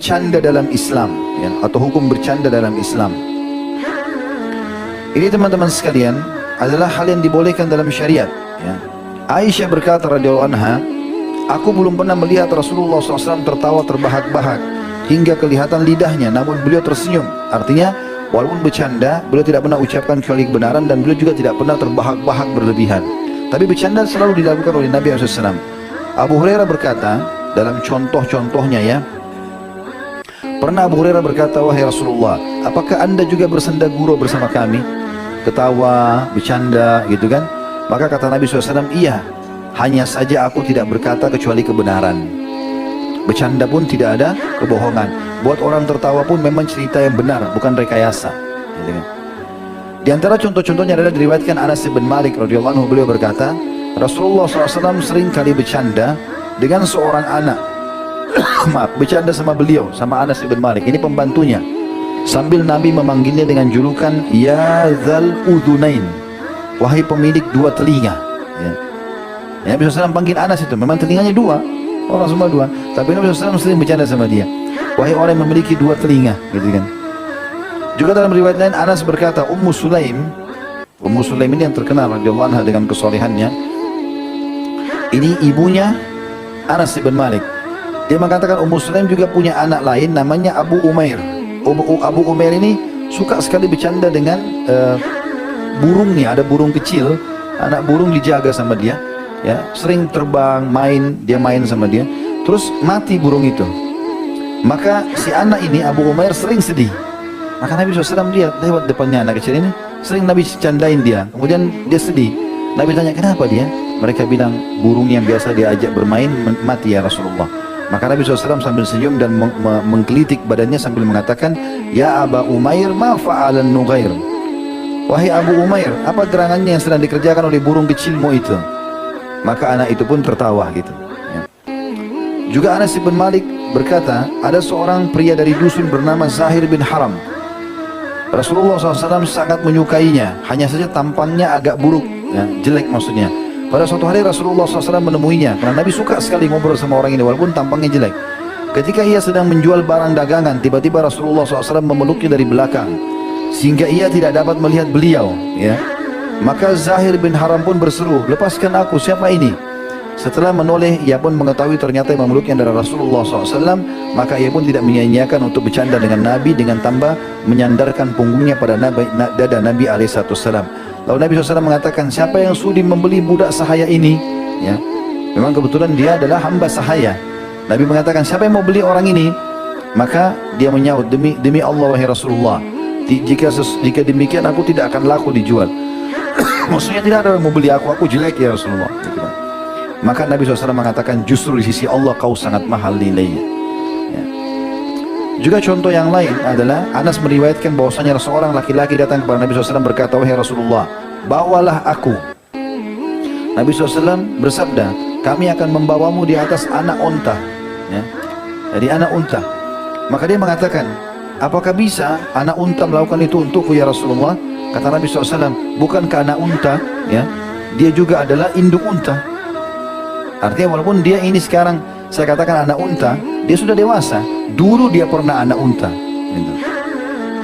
bercanda dalam Islam, ya, atau hukum bercanda dalam Islam. Ini teman-teman sekalian adalah hal yang dibolehkan dalam syariat. Ya. Aisyah berkata radhiyallahu anha, aku belum pernah melihat Rasulullah SAW tertawa terbahak-bahak hingga kelihatan lidahnya, namun beliau tersenyum. Artinya, walaupun bercanda, beliau tidak pernah ucapkan kecuali kebenaran dan beliau juga tidak pernah terbahak-bahak berlebihan. Tapi bercanda selalu dilakukan oleh Nabi SAW. Abu Hurairah berkata dalam contoh-contohnya, ya, pernah Abu Hurairah berkata, wahai Rasulullah, apakah anda juga bersenda gurau bersama kami? Ketawa, bercanda, gitu kan? Maka kata Nabi SAW, iya, hanya saja aku tidak berkata kecuali kebenaran. Bercanda pun tidak ada kebohongan. Buat orang tertawa pun memang cerita yang benar, bukan rekayasa. Gitu kan? Di antara contoh-contohnya adalah diriwayatkan Anas bin Malik radhiyallahu anhu, beliau berkata, Rasulullah SAW sering kali bercanda dengan seorang anak. Maaf, bercanda sama beliau, sama Anas bin Malik, ini pembantunya, sambil Nabi memanggilnya dengan julukan Ya Dzal Udhunain, wahai pemilik dua telinga. Ya. Nabi SAW panggil Anas itu, memang telinganya dua, orang semua dua, tapi Nabi SAW sering bercanda sama dia, wahai orang yang memiliki dua telinga, gitu kan. Juga dalam riwayat lain Anas berkata, Ummu Sulaim ini yang terkenal radhiyallahu anha dengan kesolehannya. Ini ibunya Anas bin Malik. Dia mengatakan Ummu Sulaim juga punya anak lain namanya Abu Umair. Abu Umair ini suka sekali bercanda dengan burungnya. Ada burung kecil, anak burung dijaga sama dia, ya, sering terbang, dia main sama dia, terus mati burung itu. Maka si anak ini Abu Umair sering sedih. Maka Nabi SAW lihat lewat depannya anak kecil ini, sering Nabi candain dia, kemudian dia sedih. Nabi tanya kenapa dia? Mereka bilang burung yang biasa diajak bermain mati ya Rasulullah. Maka Nabi SAW sambil senyum dan menggelitik badannya sambil mengatakan, Ya Aba Umair ma fa'alan nughair, wahai Abu Umair, apa gerangannya yang sedang dikerjakan oleh burung kecilmu itu? Maka anak itu pun tertawa gitu, ya. Juga Anas bin Malik berkata, ada seorang pria dari dusun bernama Zahir bin Haram. Rasulullah SAW sangat menyukainya, hanya saja tampangnya agak buruk, ya, jelek maksudnya. Pada suatu hari Rasulullah SAW menemuinya, karena Nabi suka sekali ngobrol sama orang ini walaupun tampangnya jelek. Ketika ia sedang menjual barang dagangan, tiba-tiba Rasulullah SAW memeluknya dari belakang sehingga ia tidak dapat melihat beliau, ya. Maka Zahir bin Haram pun berseru, lepaskan aku, siapa ini? Setelah menoleh, ia pun mengetahui ternyata yang memeluknya adalah Rasulullah SAW. Maka ia pun tidak menyia-nyiakan untuk bercanda dengan Nabi, dengan tambah menyandarkan punggungnya pada dada Nabi SAW. Lalu Nabi SAW mengatakan, siapa yang sudi membeli budak sahaya ini? Ya, memang kebetulan dia adalah hamba sahaya. Nabi mengatakan, siapa yang mau beli orang ini? Maka dia menyaut, demi Allah wahai Rasulullah, jika demikian aku tidak akan laku dijual. Maksudnya tidak ada yang mau beli aku jelek ya Rasulullah. Maka Nabi SAW mengatakan, justru di sisi Allah kau sangat mahal nilainya. Ya. Juga contoh yang lain adalah Anas meriwayatkan bahwasanya seorang laki-laki datang kepada Nabi SAW berkata, wahai Rasulullah, bawalah aku. Nabi SAW bersabda, kami akan membawamu di atas anak unta, ya. Jadi anak unta. Maka dia mengatakan, apakah bisa anak unta melakukan itu untukku ya Rasulullah? Kata Nabi SAW, bukankah anak unta, ya, dia juga adalah induk unta. Artinya walaupun dia ini sekarang saya katakan anak unta, dia sudah dewasa. Dulu dia pernah anak unta. Gitu.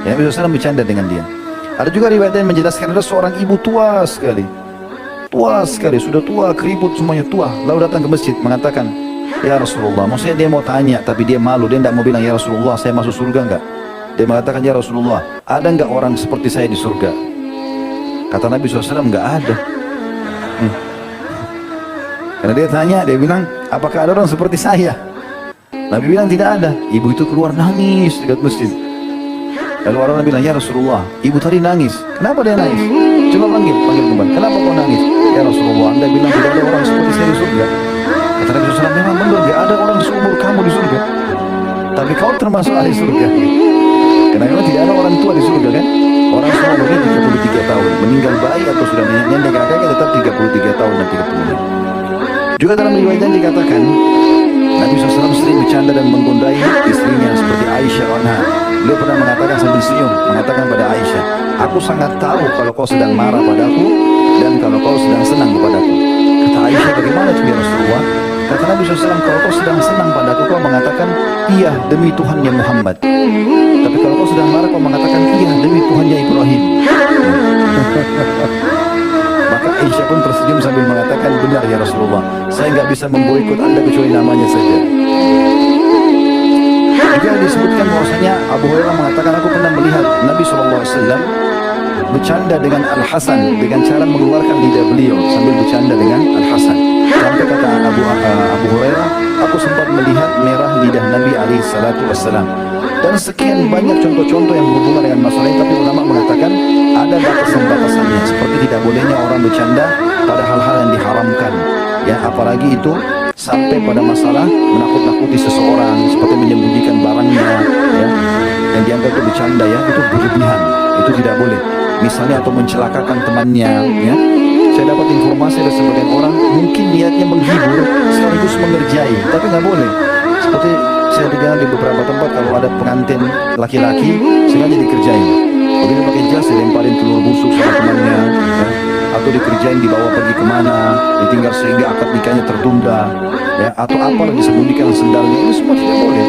Ya, Nabi SAW bercanda dengan dia. Ada juga riwayat yang menjelaskan ada seorang ibu tua sekali, sudah tua, keriput semuanya tua. Lalu datang ke masjid mengatakan, ya Rasulullah, maksudnya dia mau tanya tapi dia malu, dia tidak mau bilang ya Rasulullah saya masuk surga enggak. Dia mengatakan, ya Rasulullah, ada enggak orang seperti saya di surga? Kata Nabi SAW, enggak ada. Karena dia tanya, dia bilang, apakah ada orang seperti saya? Nabi bilang tidak ada. Ibu itu keluar nangis dekat masjid. Lalu orang bilang, ya Rasulullah, ibu tadi nangis. Kenapa dia nangis? Coba panggil kembali. Kenapa kau nangis? Ya Rasulullah, anda bilang tidak ada orang seperti saya di surga. Kata Nabi SAW, memang benar, tidak ada orang seumur kamu di surga. Tapi kau termasuk ahli surga. Karena memang tidak ada orang tua di surga kan? Orang semua mungkin 33 tahun. Meninggal bayi atau sudah nenek kakek tetap 33 tahun dan 30 tahun. Juga dalam riwayatnya dikatakan Nabi SAW sering bercanda dan menggondai istrinya seperti Aisyah anha. Beliau pernah mengatakan sambil senyum, mengatakan pada Aisyah, aku sangat tahu kalau kau sedang marah padaku dan kalau kau sedang senang kepadaku. Kata Aisyah, bagaimana itu ya Rasulullah? Kata Nabi SAW, kalau kau sedang senang padaku, kau mengatakan iya demi Tuhannya Muhammad. Tapi kalau kau sedang marah, kau mengatakan iya demi Tuhannya Ibrahim. Maka Aisyah pun tersenyum sambil mengatakan, benar ya Rasulullah, saya nggak bisa memboikot Anda kecuali namanya saja. Juga disebutkan bahwasanya Abu Hurairah mengatakan, aku pernah melihat Nabi SAW bercanda dengan Al-Hasan dengan cara mengeluarkan lidah beliau sambil bercanda dengan Al-Hasan. Sampai kata Abu Hurairah, aku sempat melihat merah lidah Nabi SAW. Dan sekian banyak contoh-contoh yang berhubungan dengan masalah ini, tapi ulama mengatakan ada batasan-batasannya, seperti tidak bolehnya orang bercanda pada hal-hal yang diharamkan, ya, apalagi itu sampai pada masalah menakut-nakuti seseorang, seperti menyembunyikan barangnya, ya, yang dianggap itu bercanda, ya, itu berlebihan, itu tidak boleh. Misalnya atau mencelakakan temannya, ya. Saya dapat informasi dari sebagian orang mungkin niatnya menghibur sekaligus mengerjai, tapi nggak boleh. Seperti saya dengar di beberapa tempat kalau ada pengantin laki-laki sengaja dikerjain, begitu pakai jas dilemparin telur busuk sama temannya, ya. Atau dikerjain dibawa pergi kemana, ditinggal sehingga akad nikahnya tertunda, ya. Atau apalah disembunyikan sendalnya, ini semua tidak boleh.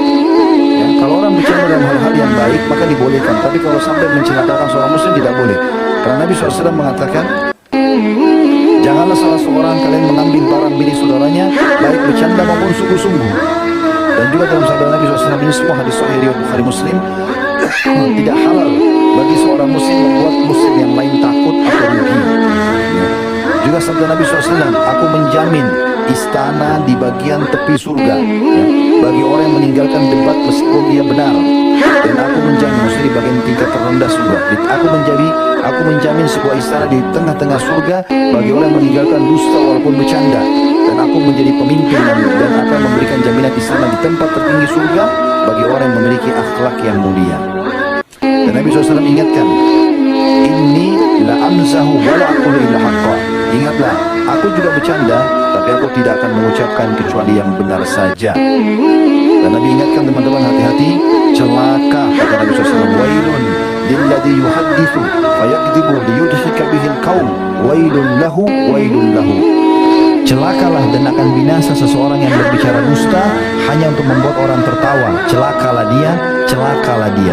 Ya, kalau orang bicara dalam hal-hal yang baik maka dibolehkan, tapi kalau sampai mencelakakan seorang muslim tidak boleh. Karena Nabi SAW mengatakan, janganlah salah seorang kalian mengambil barang milik saudaranya, baik bercanda maupun sungguh-sungguh. Dan juga dalam sabda Nabi SAW, ini semua hadis sahih riwayat Bukhari Muslim, tidak halal bagi seorang muslim membuat muslim yang lain takut atau rugi. Ya. Juga sabda Nabi SAW, aku menjamin istana di bagian tepi surga, ya, bagi orang yang meninggalkan debat meskipun dia benar. Dan aku menjamin, maksudnya di bagian tingkat terendah surga, aku menjamin sebuah istana di tengah-tengah surga bagi orang yang meninggalkan dusta walaupun bercanda. Dan aku menjadi pemimpin dan akan memberikan jaminan istana di tempat tertinggi surga bagi orang yang memiliki akhlak yang mulia. Dan Nabi SAW ingatkan, inni la amzahu wa la aqulu illa haqqa. Ingatlah, aku juga bercanda, tapi aku tidak akan mengucapkan kecuali yang benar saja. Dan Nabi ingatkan teman-teman, hati-hati, celaka, kata Nabi SAW, wailun lilladzi yuhaddithu fayakdzibu liyudhika bihil qaum, wailun lahu, wailun lahu. Celakalah dan akan binasa seseorang yang berbicara dusta hanya untuk membuat orang tertawa. Celakalah dia, celakalah dia.